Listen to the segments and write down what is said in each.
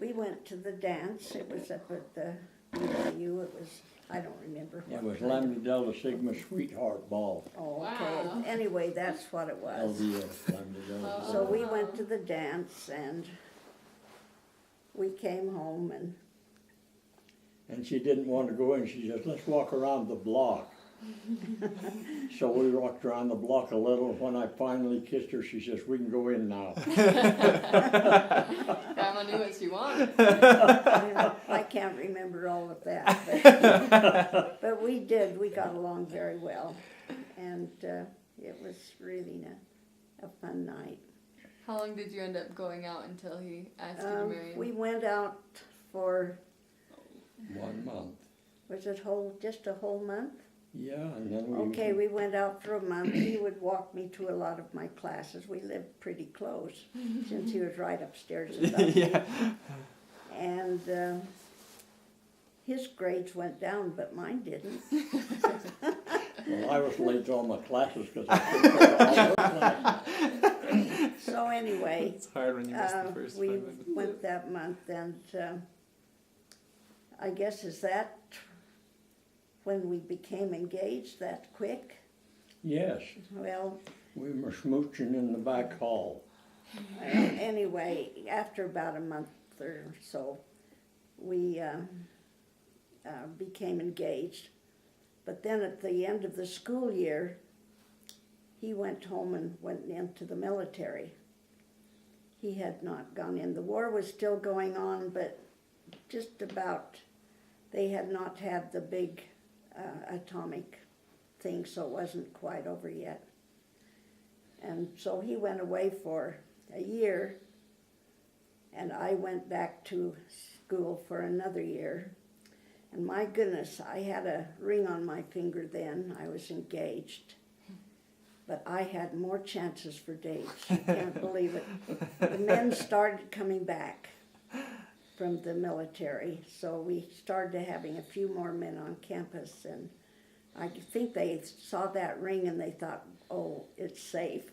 we went to the dance. It was up at the BYU. It was, I don't remember. It was Lambda Delta Sigma Sweetheart Ball. Oh, okay. Wow. Anyway, that's what it was. LDS, Lambda Delta. So we went to the dance and we came home and And she didn't want to go in. She says, let's walk around the block. So we walked around the block a little. When I finally kissed her, she says, we can go in now. Grandma knew what she wanted. I can't remember all of that. But we did. We got along very well. And it was really a fun night. How long did you end up going out until he asked you to marry him? We went out for, 1 month. was it just a whole month? Yeah, and then Okay, we went out for a month. He would walk me to a lot of my classes. We lived pretty close since he was right upstairs above me. Yeah. And his grades went down, but mine didn't. Well, I was late to all my classes because I couldn't go to all those classes. So anyway, It's hard when you miss the first we 5 minutes. went that month, and I guess is that when we became engaged that quick? Yes, Well, we were smooching in the back hall. anyway, after about a month or so, we became engaged. But then at the end of the school year, he went home and went into the military. He had not gone in. The war was still going on, but just about, they had not had the big atomic thing, so it wasn't quite over yet. And so he went away for a year, and I went back to school for another year. And my goodness, I had a ring on my finger then. I was engaged. But I had more chances for dates. You can't believe it. The men started coming back from the military, so we started having a few more men on campus, and I think they saw that ring and they thought, oh, it's safe.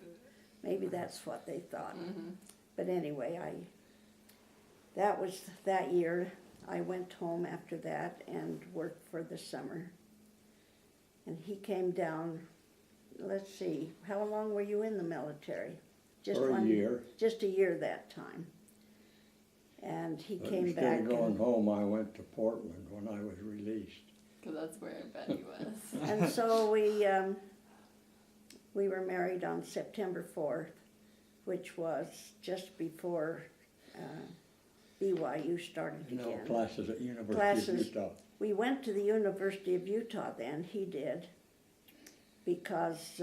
Maybe that's what they thought. Mm-hmm. But anyway, that was that year. I went home after that and worked for the summer. And he came down, let's see, how long were you in the military? For a year. Just a year that time. And he But came instead back. of going home, I went to Portland when I was released. Because that's where Betty was. And so we were married on September 4th, which was just before BYU started You know, again. classes at University Classes. of Utah. We went to the University of Utah then, he did, because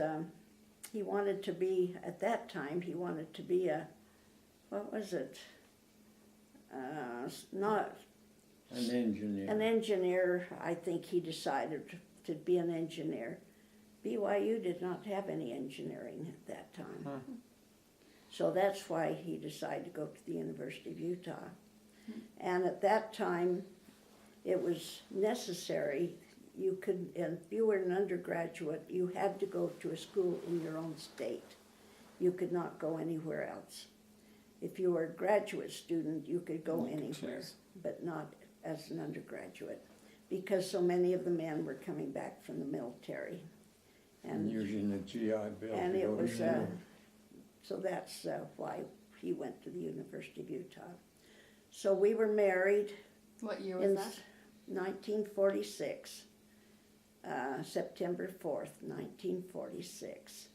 he wanted to be, at that time, he wanted to be a, what was it? Not An engineer. an engineer. I think he decided to be an engineer. BYU did not have any engineering at that time. Huh. So that's why he decided to go to the University of Utah. And at that time, it was necessary. You could, if you were an undergraduate, you had to go to a school in your own state. You could not go anywhere else. If you were a graduate student, you could go You could anywhere, choose. but not as an undergraduate, because so many of the men were coming back from the military. And using the GI Bill And to it go to was, school. so that's why he went to the University of Utah. So we were married What year was in that? 1946, September 4th, 1946.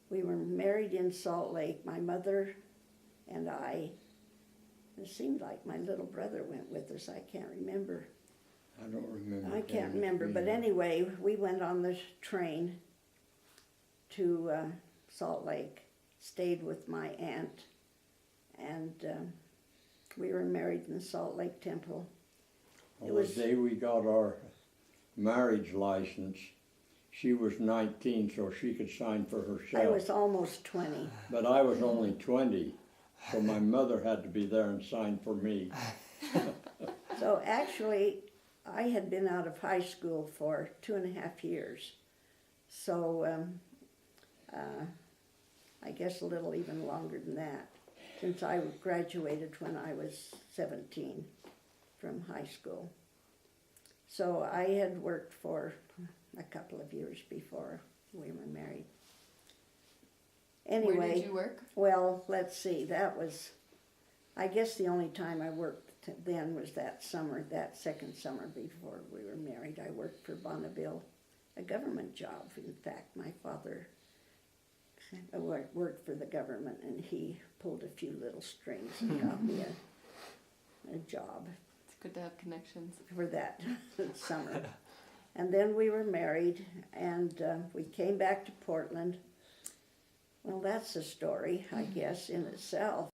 We were married in Salt Lake, my mother and I. It seemed like my little brother went with us, I can't remember. I don't remember. I can't Dennis remember, but being- anyway, we went on the train to Salt Lake, stayed with my aunt, and we were married in the Salt Lake Temple. Well, was- the day we got our marriage license, she was 19, so she could sign for I herself. was almost 20. But I was only 20, so my mother had to be there and sign for me. So actually, I had been out of high school for 2.5 years. So I guess a little even longer than that. since I graduated when I was 17 from high school. So I had worked for a couple of years before we were married. Anyway, Where did you work? well, let's see, that was, I guess the only time I worked then was that summer, that second summer before we were married. I worked for Bonneville, a government job. In fact, my father worked for the government, and he pulled a few little strings and got me a job It's good to have connections. for that summer. And then we were married, and we came back to Portland. Well, that's a story, I guess, in itself.